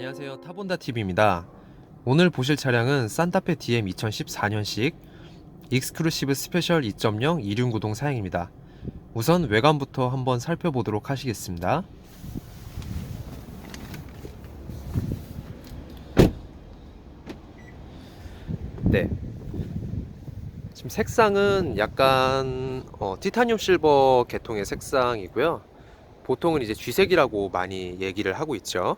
안녕하세요, 타본다TV입니다. 오늘 보실 차량은 산타페 DM 2014년식 익스클루시브 스페셜 2.0 이륜구동 사양입니다. 우선 외관부터 한번 살펴보도록 하시겠습니다. 네, 지금 색상은 약간 티타늄 실버 계통의 색상이고요. 보통은 이제 쥐색이라고 많이 얘기를 하고 있죠.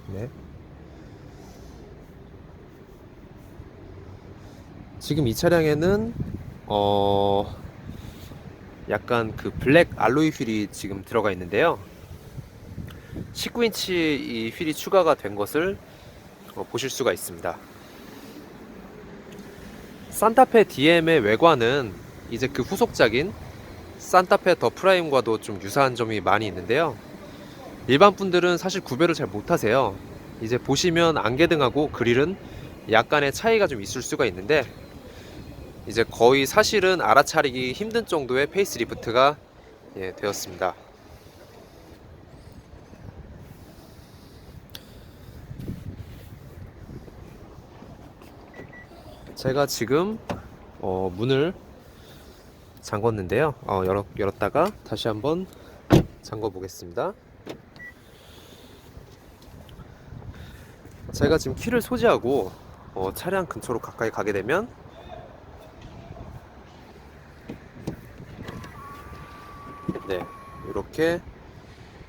네. 지금 이 차량에는 약간 그 블랙 알로이 휠이 지금 들어가 있는데요. 19인치 이 휠이 추가가 된 것을 보실 수가 있습니다. 산타페 DM의 외관은 이제 그 후속작인 산타페 더 프라임과도 좀 유사한 점이 많이 있는데요. 일반 분들은 사실 구별을 잘 못하세요. 이제 보시면 안개등하고 그릴은 약간의 차이가 좀 있을 수가 있는데, 이제 거의 사실은 알아차리기 힘든 정도의 페이스리프트가 되었습니다. 제가 지금 문을 잠궜는데요. 열었다가 다시 한번 잠궈 보겠습니다. 제가 지금 키를 소지하고 차량 근처로 가까이 가게 되면 네, 이렇게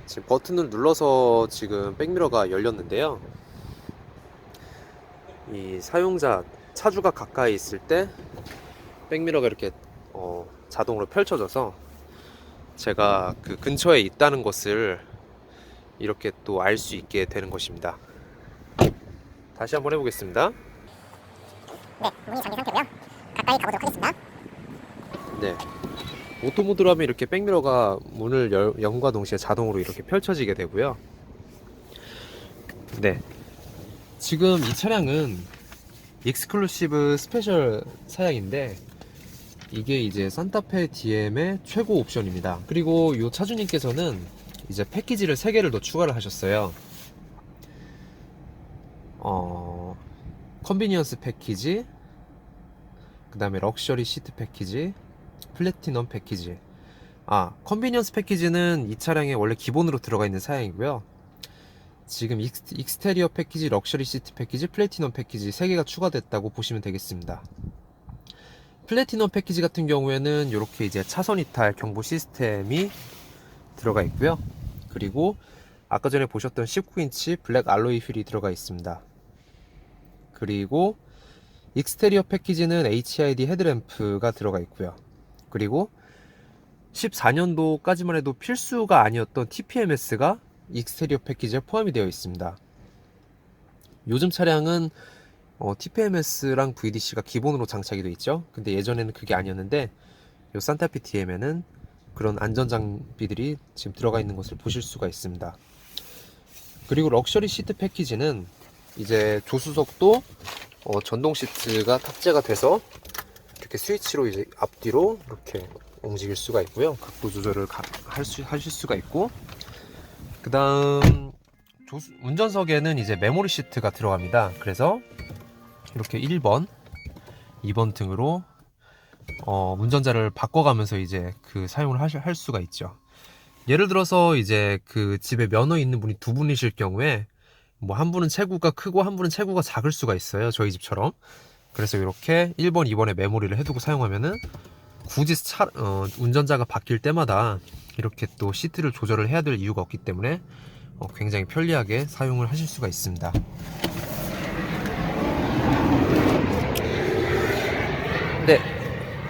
지금 버튼을 눌러서 지금 백미러가 열렸는데요. 이 사용자 차주가 가까이 있을 때 백미러가 이렇게 자동으로 펼쳐져서 제가 그 근처에 있다는 것을 이렇게 또 알 수 있게 되는 것입니다. 다시 한번 해보겠습니다. 네, 문이 잠긴 상태고요. 가까이 가보도록 하겠습니다. 네, 오토모드로 하면 이렇게 백미러가 문을 연과 동시에 자동으로 이렇게 펼쳐지게 되고요. 네, 지금 이 차량은 익스클루시브 스페셜 사양인데, 이게 이제 산타페 DM의 최고 옵션입니다. 그리고 이 차주님께서는 이제 패키지를 3개를 더 추가를 하셨어요. 컨비니언스 패키지, 그 다음에 럭셔리 시트 패키지, 플래티넘 패키지. 컨비니언스 패키지는 이 차량에 원래 기본으로 들어가 있는 사양이고요. 지금 익스테리어 패키지, 럭셔리 시트 패키지, 플래티넘 패키지 3개가 추가됐다고 보시면 되겠습니다. 플래티넘 패키지 같은 경우에는 이렇게 이제 차선 이탈 경보 시스템이 들어가 있고요. 그리고 아까 전에 보셨던 19인치 블랙 알로이 휠이 들어가 있습니다. 그리고 익스테리어 패키지는 HID 헤드램프가 들어가 있고요. 그리고 14년도까지만 해도 필수가 아니었던 TPMS가 익스테리어 패키지에 포함이 되어 있습니다. 요즘 차량은 TPMS랑 VDC가 기본으로 장착이 되어 있죠. 근데 예전에는 그게 아니었는데, 이 산타페 DM에는 그런 안전장비들이 지금 들어가 있는 것을 보실 수가 있습니다. 그리고 럭셔리 시트 패키지는 이제 조수석도 전동 시트가 탑재가 돼서 이렇게 스위치로 이제 앞뒤로 이렇게 움직일 수가 있고요. 각도 조절을 하실 수가 있고, 그 다음 운전석에는 이제 메모리 시트가 들어갑니다. 그래서 이렇게 1번, 2번 등으로 운전자를 바꿔가면서 이제 그 사용을 할 수가 있죠. 예를 들어서 이제 그 집에 면허 있는 분이 2분이실 경우에 뭐 한 분은 체구가 크고 한 분은 체구가 작을 수가 있어요. 저희 집처럼. 그래서 이렇게 1번, 2번에 메모리를 해두고 사용하면은 굳이 운전자가 바뀔 때마다 이렇게 또 시트를 조절을 해야 될 이유가 없기 때문에 굉장히 편리하게 사용을 하실 수가 있습니다. 네,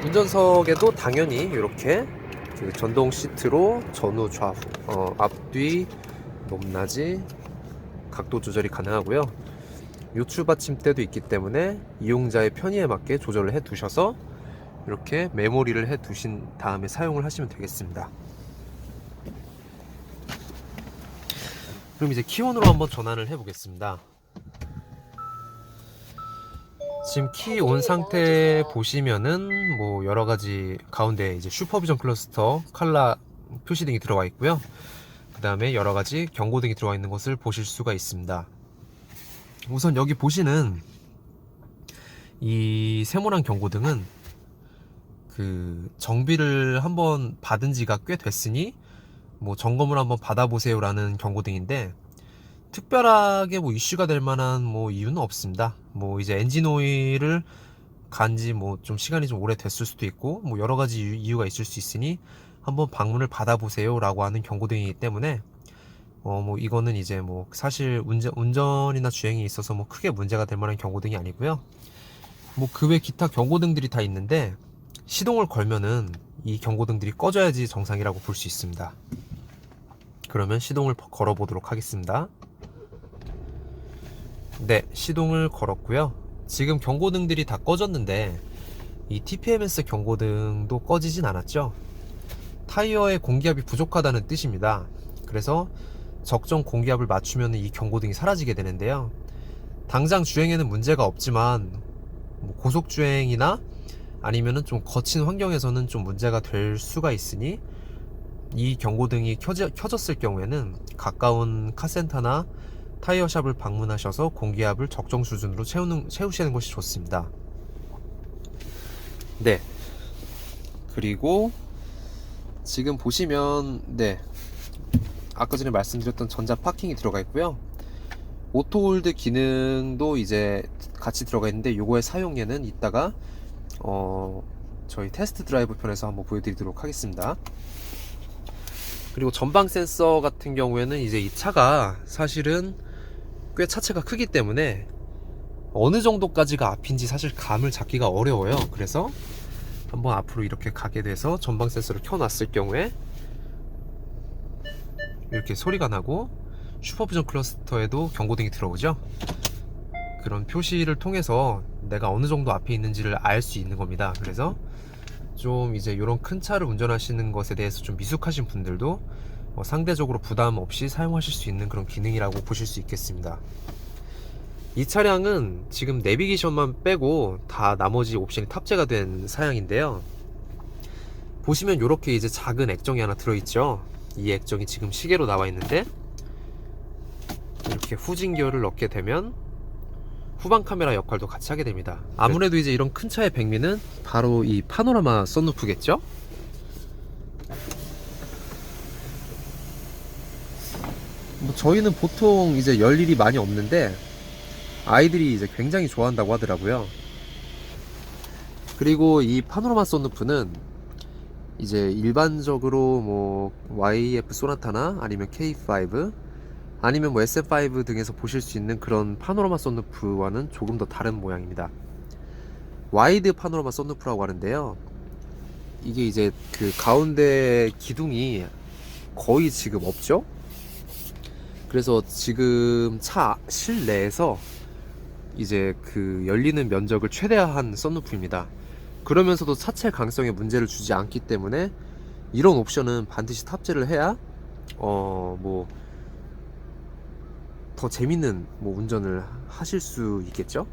운전석에도 당연히 이렇게 그 전동 시트로 전후 좌우 앞뒤 높낮이 각도 조절이 가능하고요. 요출 받침대도 있기 때문에 이용자의 편의에 맞게 조절을 해 두셔서 이렇게 메모리를 해 두신 다음에 사용을 하시면 되겠습니다. 그럼 이제 키온으로 한번 전환을 해 보겠습니다. 지금 키 온 상태 보시면은 뭐 여러 가지 가운데 이제 슈퍼비전 클러스터 칼라 표시등이 들어가 있고요. 그 다음에 여러 가지 경고등이 들어가 있는 것을 보실 수가 있습니다. 우선 여기 보시는 이 세모난 경고등은 그 정비를 한번 받은 지가 꽤 됐으니 뭐 점검을 한번 받아보세요 라는 경고등인데, 특별하게 뭐 이슈가 될 만한 뭐 이유는 없습니다. 뭐 이제 엔진 오일을 간지 뭐 좀 시간이 좀 오래 됐을 수도 있고 뭐 여러 가지 이유가 있을 수 있으니 한번 방문을 받아보세요 라고 하는 경고등이기 때문에 뭐 이거는 이제 뭐 사실 운전이나 주행에 있어서 뭐 크게 문제가 될 만한 경고등이 아니고요. 뭐 그 외 기타 경고등들이 다 있는데 시동을 걸면은 이 경고등들이 꺼져야지 정상이라고 볼 수 있습니다. 그러면 시동을 걸어 보도록 하겠습니다. 네, 시동을 걸었고요. 지금 경고등들이 다 꺼졌는데 이 TPMS 경고등도 꺼지진 않았죠. 타이어의 공기압이 부족하다는 뜻입니다. 그래서 적정 공기압을 맞추면 이 경고등이 사라지게 되는데요. 당장 주행에는 문제가 없지만 뭐 고속 주행이나 아니면은 좀 거친 환경에서는 좀 문제가 될 수가 있으니 이 경고등이 켜졌을 경우에는 가까운 카센터나 타이어샵을 방문하셔서 공기압을 적정 수준으로 채우시는 것이 좋습니다. 네. 그리고 지금 보시면 네, 아까 전에 말씀드렸던 전자 파킹이 들어가 있고요. 오토홀드 기능도 이제 같이 들어가 있는데 요거의 사용에는 이따가 저희 테스트 드라이브 편에서 한번 보여드리도록 하겠습니다. 그리고 전방 센서 같은 경우에는 이제 이 차가 사실은 꽤 차체가 크기 때문에 어느 정도까지가 앞인지 사실 감을 잡기가 어려워요. 그래서 한번 앞으로 이렇게 가게 돼서 전방 센서를 켜놨을 경우에 이렇게 소리가 나고 슈퍼비전 클러스터에도 경고등이 들어오죠. 그런 표시를 통해서 내가 어느 정도 앞에 있는지를 알 수 있는 겁니다. 그래서 좀 이제 이런 큰 차를 운전하시는 것에 대해서 좀 미숙하신 분들도 상대적으로 부담 없이 사용하실 수 있는 그런 기능이라고 보실 수 있겠습니다. 이 차량은 지금 내비게이션만 빼고 다 나머지 옵션이 탑재가 된 사양인데요. 보시면 이렇게 이제 작은 액정이 하나 들어있죠. 이 액정이 지금 시계로 나와 있는데 이렇게 후진기어를 넣게 되면 후방 카메라 역할도 같이 하게 됩니다. 아무래도 이제 이런 큰 차의 백미는 바로 이 파노라마 썬루프겠죠? 뭐 저희는 보통 이제 열 일이 많이 없는데 아이들이 이제 굉장히 좋아한다고 하더라고요. 그리고 이 파노라마 썬루프는 이제 일반적으로 뭐 YF 소나타나 아니면 K5 아니면 뭐 SM5 등에서 보실 수 있는 그런 파노라마 썬루프와는 조금 더 다른 모양입니다. 와이드 파노라마 썬루프라고 하는데요. 이게 이제 그 가운데 기둥이 거의 지금 없죠? 그래서 지금 차 실내에서 이제 그 열리는 면적을 최대화한 썬루프입니다. 그러면서도 차체 강성에 문제를 주지 않기 때문에 이런 옵션은 반드시 탑재를 해야 뭐 더 재밌는 뭐 운전을 하실 수 있겠죠.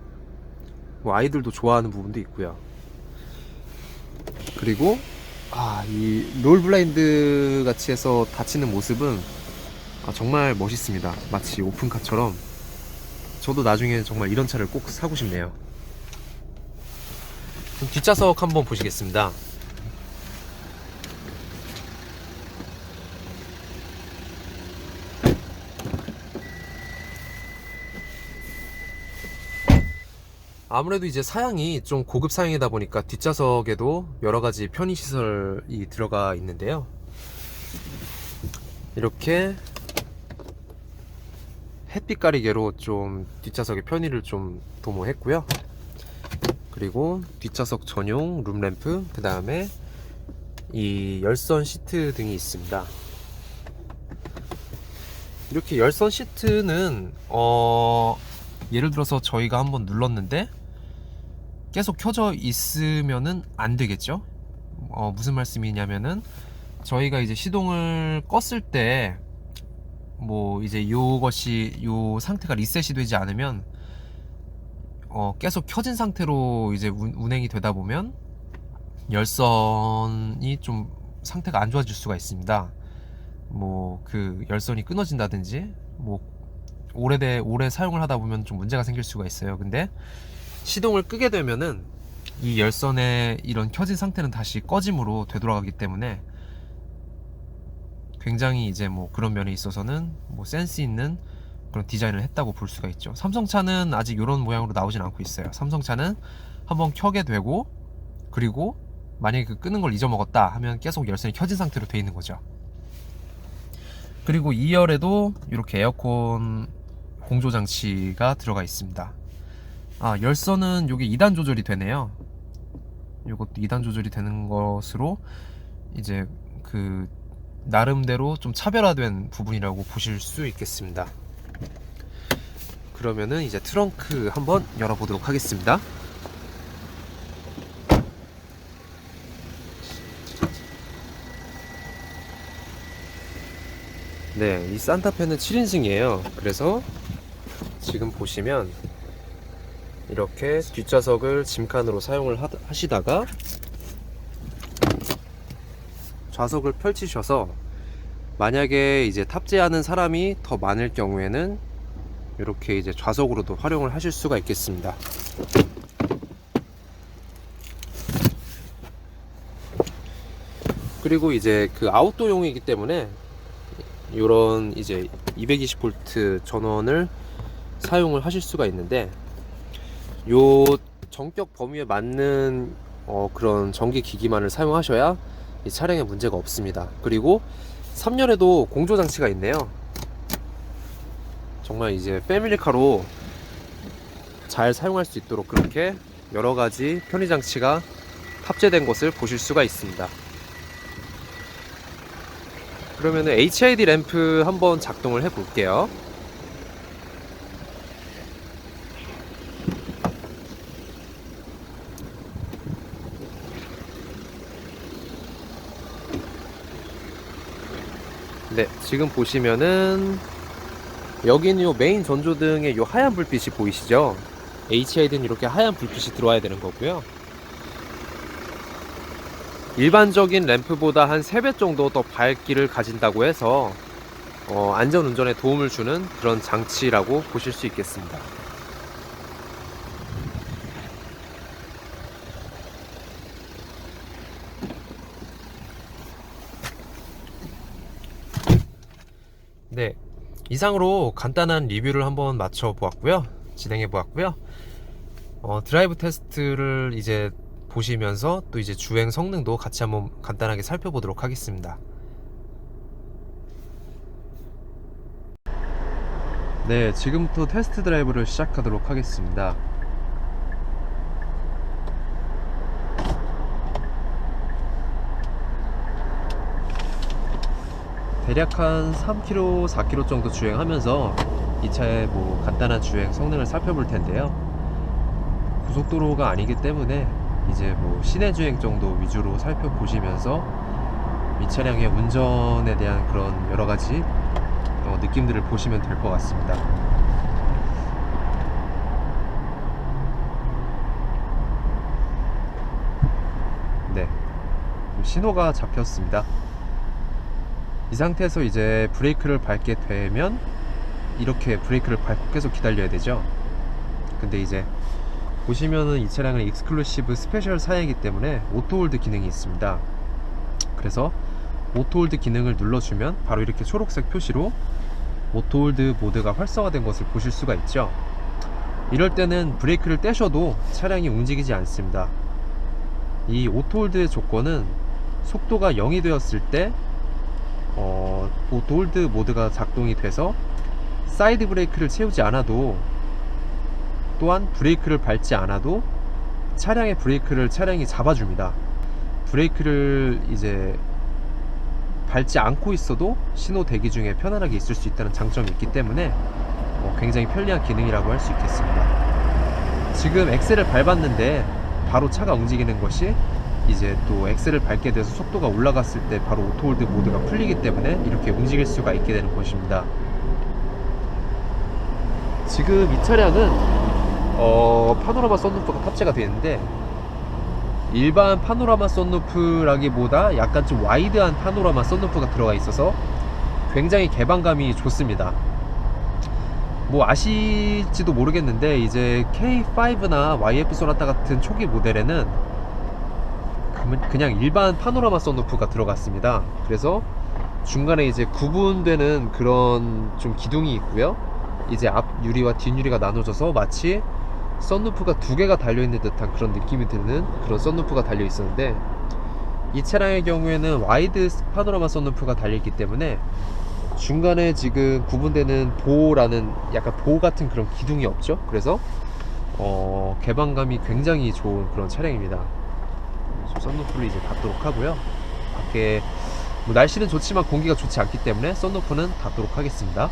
뭐 아이들도 좋아하는 부분도 있고요. 그리고 이 롤 블라인드 같이 해서 닫히는 모습은 정말 멋있습니다. 마치 오픈카처럼. 저도 나중에 정말 이런 차를 꼭 사고 싶네요. 그럼 뒷좌석 한번 보시겠습니다. 아무래도 이제 사양이 좀 고급 사양이다 보니까 뒷좌석에도 여러가지 편의시설이 들어가 있는데요. 이렇게 햇빛 가리개로 좀 뒷좌석의 편의를 좀 도모했고요. 그리고 뒷좌석 전용 룸램프, 그 다음에 이 열선 시트 등이 있습니다. 이렇게 열선 시트는 예를 들어서 저희가 한번 눌렀는데 계속 켜져 있으면은 안 되겠죠. 무슨 말씀이냐면은 저희가 이제 시동을 껐을 때 뭐 이제 요 상태가 리셋이 되지 않으면 계속 켜진 상태로 이제 운행이 되다 보면 열선이 좀 상태가 안 좋아질 수가 있습니다. 뭐 그 열선이 끊어진다든지 뭐 오래 사용을 하다 보면 좀 문제가 생길 수가 있어요. 근데 시동을 끄게 되면은 이 열선의 이런 켜진 상태는 다시 꺼짐으로 되돌아가기 때문에 굉장히 이제 뭐 그런 면에 있어서는 뭐 센스 있는 그런 디자인을 했다고 볼 수가 있죠. 삼성차는 아직 이런 모양으로 나오진 않고 있어요. 삼성차는 한번 켜게 되고, 그리고 만약에 그 끄는 걸 잊어먹었다 하면 계속 열선이 켜진 상태로 돼 있는 거죠. 그리고 2열에도 이렇게 에어컨 공조 장치가 들어가 있습니다. 열선은 요게 2단 조절이 되네요. 요것도 2단 조절이 되는 것으로 이제 그 나름대로 좀 차별화된 부분이라고 보실 수 있겠습니다. 그러면은 이제 트렁크 한번 열어보도록 하겠습니다. 네, 이 산타페는 7인승이에요. 그래서 지금 보시면 이렇게 뒷좌석을 짐칸으로 사용을 하시다가 좌석을 펼치셔서 만약에 이제 탑재하는 사람이 더 많을 경우에는 이렇게 이제 좌석으로도 활용을 하실 수가 있겠습니다. 그리고 이제 그 아웃도어용이기 때문에 이런 이제 220V 전원을 사용을 하실 수가 있는데, 요 정격 범위에 맞는 그런 전기 기기만을 사용하셔야 이 차량에 문제가 없습니다. 그리고 3열에도 공조 장치가 있네요. 정말 이제 패밀리카로 잘 사용할 수 있도록 그렇게 여러가지 편의 장치가 탑재된 것을 보실 수가 있습니다. 그러면 HID 램프 한번 작동을 해 볼게요. 네, 지금 보시면은 여기는 요 메인 전조등의 요 하얀 불빛이 보이시죠? HID는 이렇게 하얀 불빛이 들어와야 되는 거고요. 일반적인 램프보다 한 3배 정도 더 밝기를 가진다고 해서 안전운전에 도움을 주는 그런 장치라고 보실 수 있겠습니다. 네, 이상으로 간단한 리뷰를 한번 맞춰 보았고요. 진행해 보았고요. 드라이브 테스트를 이제 보시면서 또 이제 주행 성능도 같이 한번 간단하게 살펴보도록 하겠습니다. 네, 지금부터 테스트 드라이브를 시작하도록 하겠습니다. 대략 한 3km, 4km 정도 주행하면서 이 차의 뭐 간단한 주행 성능을 살펴볼 텐데요. 고속도로가 아니기 때문에 이제 뭐 시내 주행 정도 위주로 살펴보시면서 이 차량의 운전에 대한 그런 여러가지 느낌들을 보시면 될 것 같습니다. 네, 신호가 잡혔습니다. 이 상태에서 이제 브레이크를 밟게 되면 이렇게 브레이크를 밟고 계속 기다려야 되죠. 근데 이제 보시면은 이 차량은 익스클루시브 스페셜 사양이기 때문에 오토홀드 기능이 있습니다. 그래서 오토홀드 기능을 눌러주면 바로 이렇게 초록색 표시로 오토홀드 모드가 활성화된 것을 보실 수가 있죠. 이럴 때는 브레이크를 떼셔도 차량이 움직이지 않습니다. 이 오토홀드의 조건은 속도가 0이 되었을 때 오토홀드 모드가 작동이 돼서 사이드 브레이크를 채우지 않아도, 또한 브레이크를 밟지 않아도 차량의 브레이크를 차량이 잡아줍니다. 브레이크를 이제 밟지 않고 있어도 신호 대기 중에 편안하게 있을 수 있다는 장점이 있기 때문에 굉장히 편리한 기능이라고 할 수 있겠습니다. 지금 엑셀을 밟았는데 바로 차가 움직이는 것이 이제 또 엑셀을 밟게 돼서 속도가 올라갔을 때 바로 오토홀드 모드가 풀리기 때문에 이렇게 움직일 수가 있게 되는 것입니다. 지금 이 차량은 파노라마 썬루프가 탑재가 되는데, 일반 파노라마 썬루프라기보다 약간 좀 와이드한 파노라마 썬루프가 들어가 있어서 굉장히 개방감이 좋습니다. 뭐 아실지도 모르겠는데, 이제 K5나 YF 소나타 같은 초기 모델에는 그냥 일반 파노라마 썬루프가 들어갔습니다. 그래서 중간에 이제 구분되는 그런 좀 기둥이 있고요. 이제 앞 유리와 뒷 유리가 나눠져서 마치 썬루프가 두 개가 달려있는 듯한 그런 느낌이 드는 그런 썬루프가 달려 있었는데, 이 차량의 경우에는 와이드 파노라마 썬루프가 달려있기 때문에 중간에 지금 구분되는 보호라는 약간 보호 같은 그런 기둥이 없죠. 그래서 개방감이 굉장히 좋은 그런 차량입니다. 썬루프를 이제 닫도록 하고요. 밖에 뭐 날씨는 좋지만 공기가 좋지 않기 때문에 썬루프는 닫도록 하겠습니다.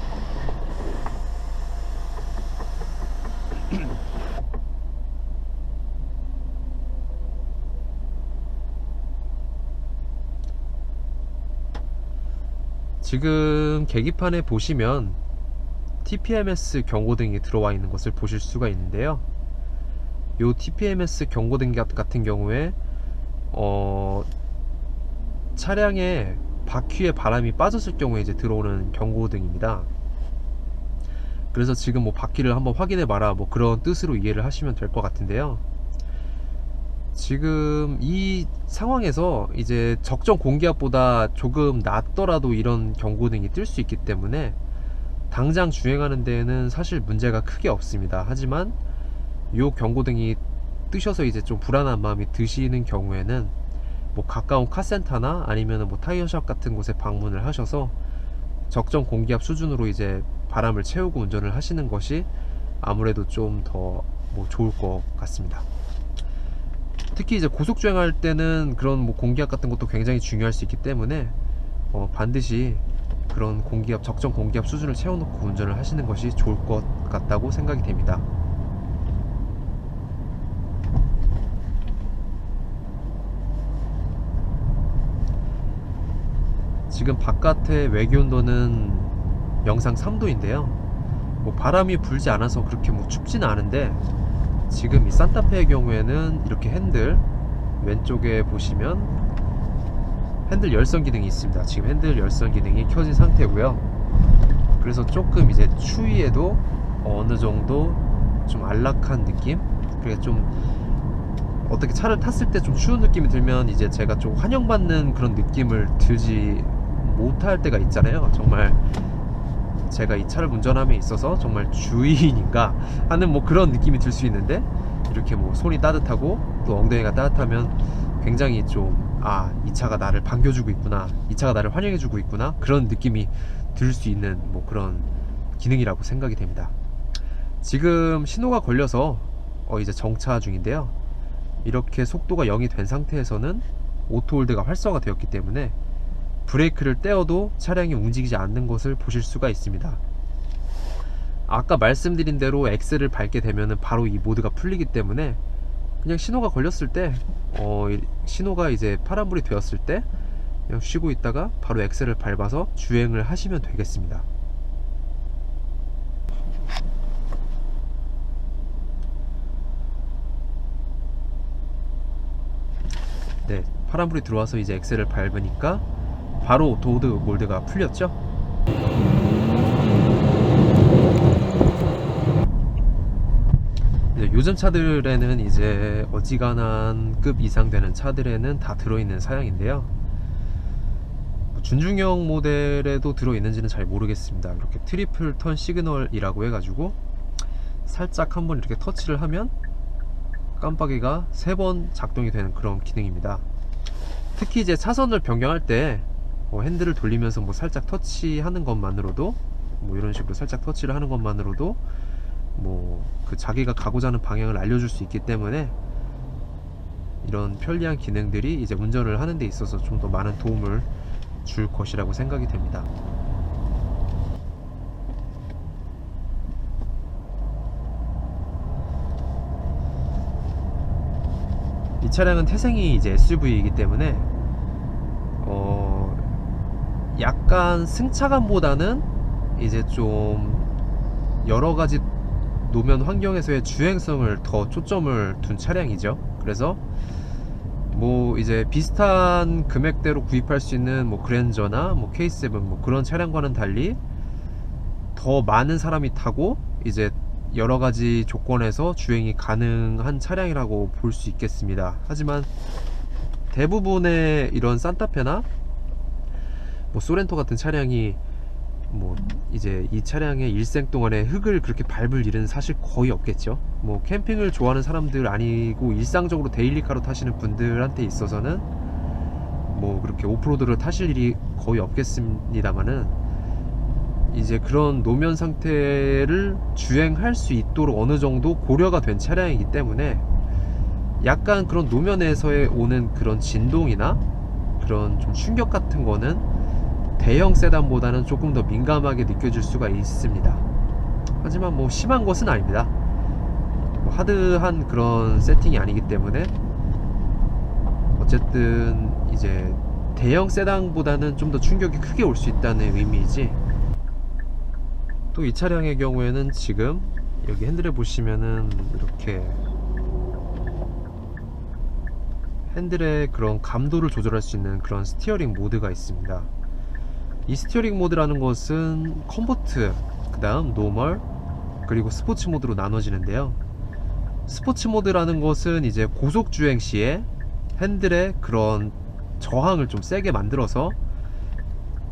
지금 계기판에 보시면 TPMS 경고등이 들어와 있는 것을 보실 수가 있는데요. 요 TPMS 경고등 같은 경우에 차량의 바퀴에 바람이 빠졌을 경우에 이제 들어오는 경고등입니다. 그래서 지금 뭐 바퀴를 한번 확인해 봐라 뭐 그런 뜻으로 이해를 하시면 될 것 같은데요. 지금 이 상황에서 이제 적정 공기압보다 조금 낮더라도 이런 경고등이 뜰 수 있기 때문에 당장 주행하는 데에는 사실 문제가 크게 없습니다. 하지만 이 경고등이 뜨셔서 이제 좀 불안한 마음이 드시는 경우에는 뭐 가까운 카센터나 아니면 뭐 타이어샵 같은 곳에 방문을 하셔서 적정 공기압 수준으로 이제 바람을 채우고 운전을 하시는 것이 아무래도 좀 더 뭐 좋을 것 같습니다. 특히 이제 고속 주행할 때는 그런 뭐 공기압 같은 것도 굉장히 중요할 수 있기 때문에 반드시 그런 공기압, 적정 공기압 수준을 채워놓고 운전을 하시는 것이 좋을 것 같다고 생각이 됩니다. 지금 바깥의 외기온도는 영상 3도인데요. 뭐 바람이 불지 않아서 그렇게 뭐 춥지는 않은데, 지금 이 산타페의 경우에는 이렇게 핸들 왼쪽에 보시면 핸들 열선 기능이 있습니다. 지금 핸들 열선 기능이 켜진 상태고요. 그래서 조금 이제 추위에도 어느 정도 좀 안락한 느낌? 그게 좀 어떻게 차를 탔을 때 좀 추운 느낌이 들면 이제 제가 좀 환영받는 그런 느낌을 들지 못할 때가 있잖아요. 정말 제가 이 차를 운전함에 있어서 정말 주인인가 하는 뭐 그런 느낌이 들 수 있는데, 이렇게 뭐 손이 따뜻하고 또 엉덩이가 따뜻하면 굉장히 좀 이 차가 나를 반겨주고 있구나, 이 차가 나를 환영해주고 있구나, 그런 느낌이 들 수 있는 뭐 그런 기능이라고 생각이 됩니다. 지금 신호가 걸려서 이제 정차 중인데요. 이렇게 속도가 0이 된 상태에서는 오토홀드가 활성화 되었기 때문에 브레이크를 떼어도 차량이 움직이지 않는 것을 보실 수가 있습니다. 아까 말씀드린 대로 엑셀을 밟게 되면 바로 이 모드가 풀리기 때문에 그냥 신호가 걸렸을 때 신호가 이제 파란불이 되었을 때 그냥 쉬고 있다가 바로 엑셀을 밟아서 주행을 하시면 되겠습니다. 네, 파란불이 들어와서 이제 엑셀을 밟으니까 바로 오토홀드 몰드가 풀렸죠. 요즘 차들에는 이제 어지간한 급 이상 되는 차들에는 다 들어있는 사양인데요. 준중형 모델에도 들어있는지는 잘 모르겠습니다. 이렇게 트리플 턴 시그널이라고 해가지고 살짝 한번 이렇게 터치를 하면 깜빡이가 3번 작동이 되는 그런 기능입니다. 특히 이제 차선을 변경할 때 핸들을 돌리면서 뭐 살짝 터치하는 것만으로도, 뭐 이런 식으로 살짝 터치를 하는 것만으로도 뭐 그 자기가 가고자 하는 방향을 알려줄 수 있기 때문에 이런 편리한 기능들이 이제 운전을 하는 데 있어서 좀 더 많은 도움을 줄 것이라고 생각이 됩니다. 이 차량은 태생이 이제 SUV이기 때문에 약간 승차감보다는 이제 좀 여러 가지 노면 환경에서의 주행성을 더 초점을 둔 차량이죠. 그래서 뭐 이제 비슷한 금액대로 구입할 수 있는 뭐 그랜저나 뭐 K7 뭐 그런 차량과는 달리 더 많은 사람이 타고 이제 여러 가지 조건에서 주행이 가능한 차량이라고 볼 수 있겠습니다. 하지만 대부분의 이런 산타페나 뭐 소렌토 같은 차량이 뭐 이제 이 차량의 일생 동안에 흙을 그렇게 밟을 일은 사실 거의 없겠죠. 뭐 캠핑을 좋아하는 사람들 아니고 일상적으로 데일리카로 타시는 분들한테 있어서는 뭐 그렇게 오프로드를 타실 일이 거의 없겠습니다만은 이제 그런 노면 상태를 주행할 수 있도록 어느 정도 고려가 된 차량이기 때문에 약간 그런 노면에서의 오는 그런 진동이나 그런 좀 충격 같은 거는 대형 세단보다는 조금 더 민감하게 느껴질 수가 있습니다. 하지만 뭐 심한 것은 아닙니다. 뭐 하드한 그런 세팅이 아니기 때문에 어쨌든 이제 대형 세단보다는 좀 더 충격이 크게 올 수 있다는 의미이지. 또 이 차량의 경우에는 지금 여기 핸들에 보시면은 이렇게 핸들의 그런 감도를 조절할 수 있는 그런 스티어링 모드가 있습니다. 이 스티어링 모드라는 것은 컴포트, 그 다음 노멀, 그리고 스포츠 모드로 나눠지는데요. 스포츠 모드라는 것은 이제 고속 주행 시에 핸들의 그런 저항을 좀 세게 만들어서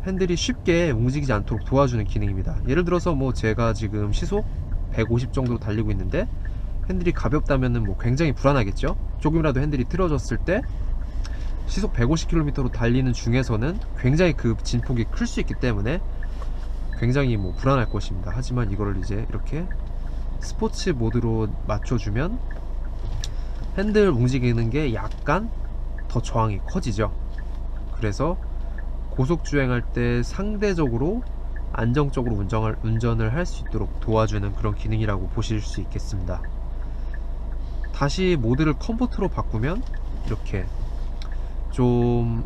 핸들이 쉽게 움직이지 않도록 도와주는 기능입니다. 예를 들어서 뭐 제가 지금 시속 150 정도로 달리고 있는데 핸들이 가볍다면은 뭐 굉장히 불안하겠죠. 조금이라도 핸들이 틀어졌을 때 시속 150km로 달리는 중에서는 굉장히 그 진폭이 클 수 있기 때문에 굉장히 뭐 불안할 것입니다. 하지만 이거를 이제 이렇게 스포츠 모드로 맞춰주면 핸들 움직이는 게 약간 더 저항이 커지죠. 그래서 고속 주행할 때 상대적으로 안정적으로 운전을 할 수 있도록 도와주는 그런 기능이라고 보실 수 있겠습니다. 다시 모드를 컴포트로 바꾸면 이렇게 좀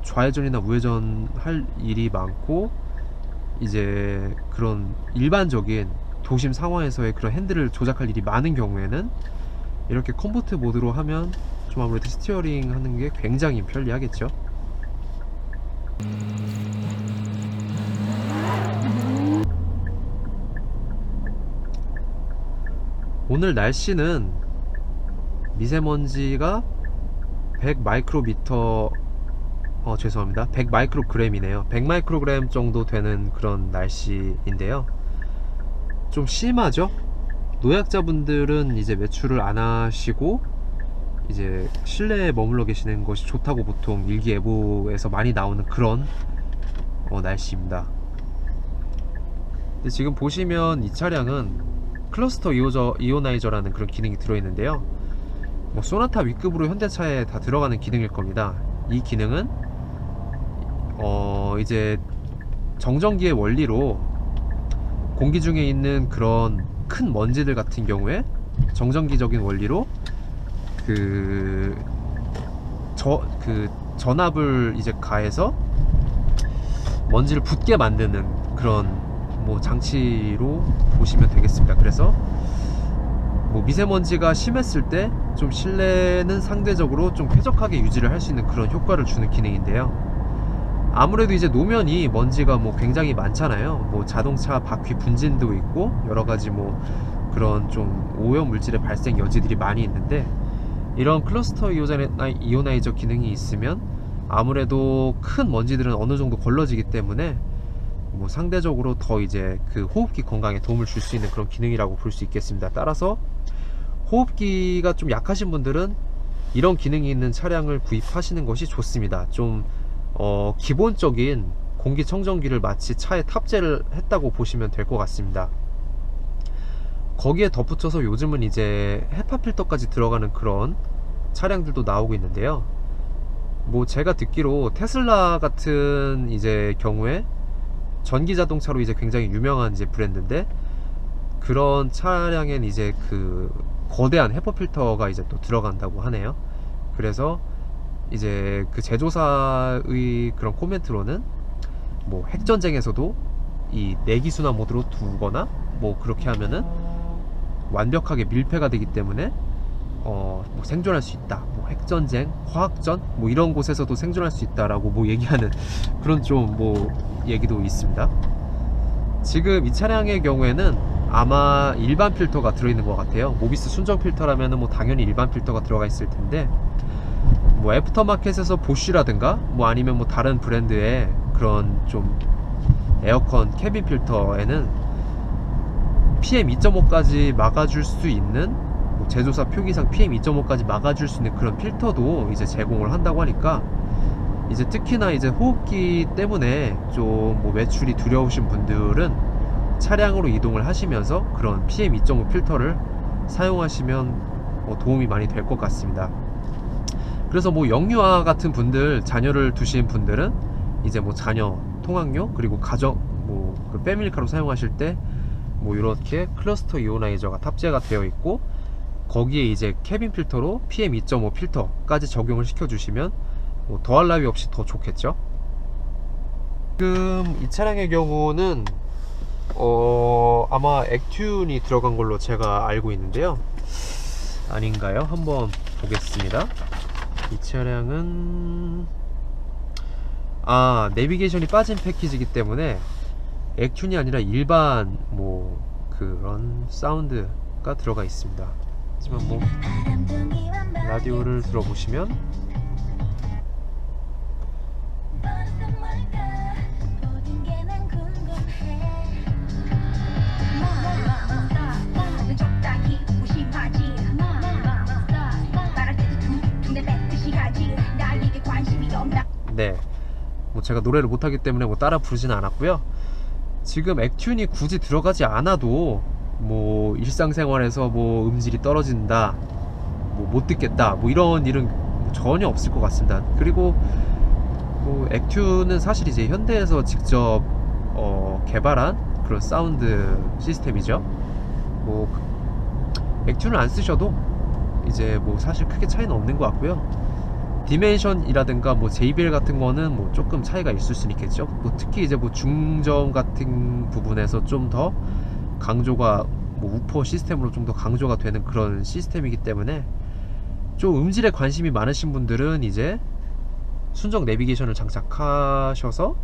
좌회전이나 우회전 할 일이 많고 이제 그런 일반적인 도심 상황에서의 그런 핸들을 조작할 일이 많은 경우에는 이렇게 컴포트 모드로 하면 좀 아무래도 스티어링 하는 게 굉장히 편리하겠죠. 오늘 날씨는 미세먼지가 100 마이크로미터 죄송합니다. 100 마이크로그램이네요. 100 마이크로그램 정도 되는 그런 날씨인데요. 좀 심하죠? 노약자분들은 이제 외출을 안 하시고 이제 실내에 머물러 계시는 것이 좋다고 보통 일기예보에서 많이 나오는 그런 날씨입니다. 근데 지금 보시면 이 차량은 클러스터 이오나이저라는 그런 기능이 들어있는데요. 뭐 소나타 윗급으로 현대차에 다 들어가는 기능일 겁니다. 이 기능은 이제 정전기의 원리로 공기 중에 있는 그런 큰 먼지들 같은 경우에 정전기적인 원리로 전압을 이제 가해서 먼지를 붙게 만드는 그런 뭐 장치로 보시면 되겠습니다. 그래서 뭐 미세먼지가 심했을 때 좀 실내는 상대적으로 좀 쾌적하게 유지를 할 수 있는 그런 효과를 주는 기능인데요. 아무래도 이제 노면이 먼지가 뭐 굉장히 많잖아요. 뭐 자동차 바퀴 분진도 있고 여러가지 뭐 그런 좀 오염 물질의 발생 여지들이 많이 있는데 이런 클러스터 이오나이저 기능이 있으면 아무래도 큰 먼지들은 어느 정도 걸러지기 때문에 뭐 상대적으로 더 이제 그 호흡기 건강에 도움을 줄 수 있는 그런 기능이라고 볼 수 있겠습니다. 따라서 호흡기가 좀 약하신 분들은 이런 기능이 있는 차량을 구입하시는 것이 좋습니다. 좀 기본적인 공기청정기를 마치 차에 탑재를 했다고 보시면 될 것 같습니다. 거기에 덧붙여서 요즘은 이제 헤파 필터까지 들어가는 그런 차량들도 나오고 있는데요. 뭐 제가 듣기로 테슬라 같은 이제 경우에 전기 자동차로 이제 굉장히 유명한 이제 브랜드인데 그런 차량엔 이제 그 거대한 헤파 필터가 이제 또 들어간다고 하네요. 그래서 이제 그 제조사의 그런 코멘트로는 뭐 핵전쟁에서도 이 내기순환 모드로 두거나 뭐 그렇게 하면은 완벽하게 밀폐가 되기 때문에 뭐 생존할 수 있다, 뭐 핵전쟁, 화학전 뭐 이런 곳에서도 생존할 수 있다라고 뭐 얘기하는 그런 좀 뭐 얘기도 있습니다. 지금 이 차량의 경우에는 아마 일반 필터가 들어있는 것 같아요. 모비스 순정 필터라면은 뭐 당연히 일반 필터가 들어가 있을 텐데, 뭐 애프터마켓에서 보쉬라든가 뭐 아니면 뭐 다른 브랜드의 그런 좀 에어컨 캐빈 필터에는 PM2.5까지 막아줄 수 있는, 뭐 제조사 표기상 PM2.5까지 막아줄 수 있는 그런 필터도 이제 제공을 한다고 하니까, 이제 특히나 이제 호흡기 때문에 좀 뭐 외출이 두려우신 분들은 차량으로 이동을 하시면서 그런 PM2.5 필터를 사용하시면 뭐 도움이 많이 될 것 같습니다. 그래서 뭐 영유아 같은 분들, 자녀를 두신 분들은 이제 뭐 자녀 통학용 그리고 가정 뭐 그 패밀리카로 사용하실 때 뭐 이렇게 클러스터 이오나이저가 탑재가 되어 있고, 거기에 이제 캐빈 필터로 PM2.5 필터까지 적용을 시켜주시면 뭐 더할 나위 없이 더 좋겠죠. 지금 이 차량의 경우는 아마 액튠이 들어간 걸로 제가 알고 있는데요. 아닌가요? 한번 보겠습니다. 이 차량은 내비게이션이 빠진 패키지이기 때문에 액튠이 아니라 일반 뭐 그런 사운드가 들어가 있습니다. 하지만 뭐 라디오를 들어보시면 네, 뭐 제가 노래를 못하기 때문에 뭐 따라 부르지는 않았고요. 지금 액튠이 굳이 들어가지 않아도 뭐 일상생활에서 뭐 음질이 떨어진다, 뭐 못 듣겠다, 뭐 이런 일은 전혀 없을 것 같습니다. 그리고 뭐 액튠은 사실 이제 현대에서 직접 개발한 그런 사운드 시스템이죠. 뭐 액튠을 안 쓰셔도 이제 뭐 사실 크게 차이는 없는 것 같고요. 디멘션이라든가 뭐 JBL 같은 거는 뭐 조금 차이가 있을 수는 있겠죠. 뭐 특히 이제 뭐 중저음 같은 부분에서 좀 더 강조가, 뭐 우퍼 시스템으로 좀 더 강조가 되는 그런 시스템이기 때문에 좀 음질에 관심이 많으신 분들은 이제 순정 내비게이션을 장착하셔서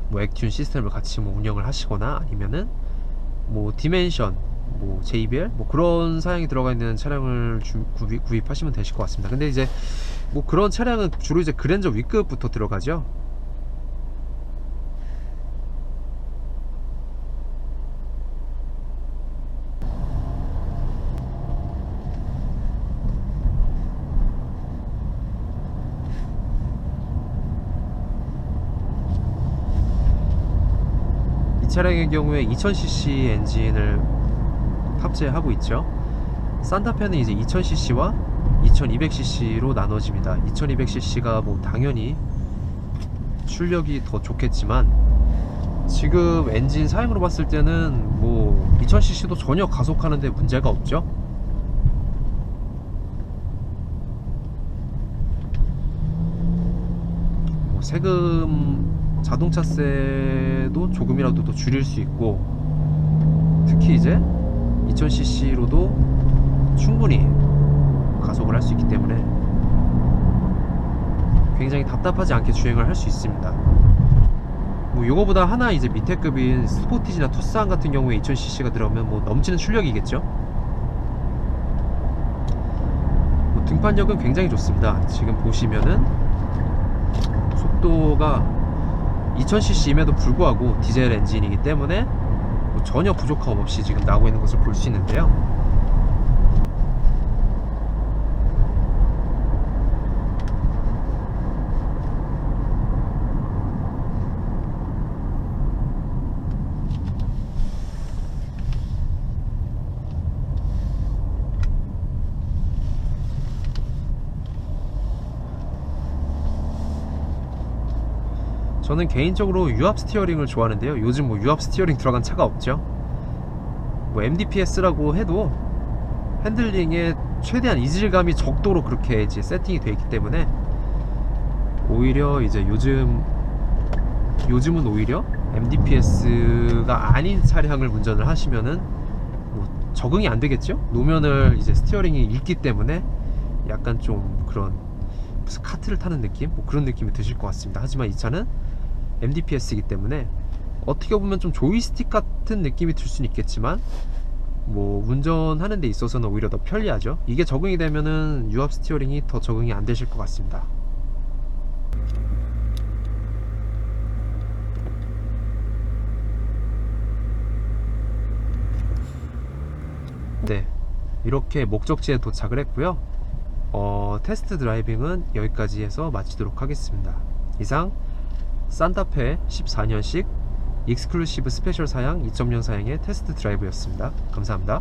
뭐 액튠 시스템을 같이 뭐 운영을 하시거나, 아니면은 뭐 디멘션, 뭐 JBL 뭐 그런 사양이 들어가 있는 차량을 구입하시면 되실 것 같습니다. 근데 이제 뭐 그런 차량은 주로 이제 그랜저 W급부터 들어가죠. 이 차량의 경우에 2000cc 엔진을 탑재하고 있죠. 산타페는 이제 2000cc와 2200cc로 나눠집니다. 2200cc가 뭐 당연히 출력이 더 좋겠지만, 지금 엔진 사양으로 봤을 때는 뭐 2000cc도 전혀 가속하는데 문제가 없죠. 뭐 세금, 자동차세도 조금이라도 더 줄일 수 있고, 특히 이제 2000cc로도 충분히 가속을 할 수 있기 때문에 굉장히 답답하지 않게 주행을 할 수 있습니다. 뭐 요거보다 하나 이제 밑에 급인 스포티지나 투싼 같은 경우에 2000cc가 들어오면 뭐 넘치는 출력이겠죠. 뭐 등판력은 굉장히 좋습니다. 지금 보시면은 속도가 2000cc임에도 불구하고 디젤 엔진이기 때문에 뭐 전혀 부족함 없이 지금 나오고 있는 것을 볼 수 있는데요. 저는 개인적으로 유압 스티어링을 좋아하는데요. 요즘 뭐 유압 스티어링 들어간 차가 없죠. 뭐 MDPS라고 해도 핸들링에 최대한 이질감이 적도록 그렇게 이제 세팅이 되어 있기 때문에, 오히려 이제 요즘은 오히려 MDPS가 아닌 차량을 운전을 하시면은 뭐 적응이 안 되겠죠? 노면을 이제 스티어링이 읽기 때문에 약간 좀 그런 무슨 카트를 타는 느낌? 뭐 그런 느낌이 드실 것 같습니다. 하지만 이 차는 MDPS이기 때문에 어떻게 보면 좀 조이스틱 같은 느낌이 들 수는 있겠지만 뭐 운전하는 데 있어서는 오히려 더 편리하죠. 이게 적응이 되면은 유압 스티어링이 더 적응이 안 되실 것 같습니다. 네, 이렇게 목적지에 도착을 했고요. 테스트 드라이빙은 여기까지 해서 마치도록 하겠습니다. 이상 산타페 14년식 익스클루시브 스페셜 사양 2.0 사양의 테스트 드라이브였습니다. 감사합니다.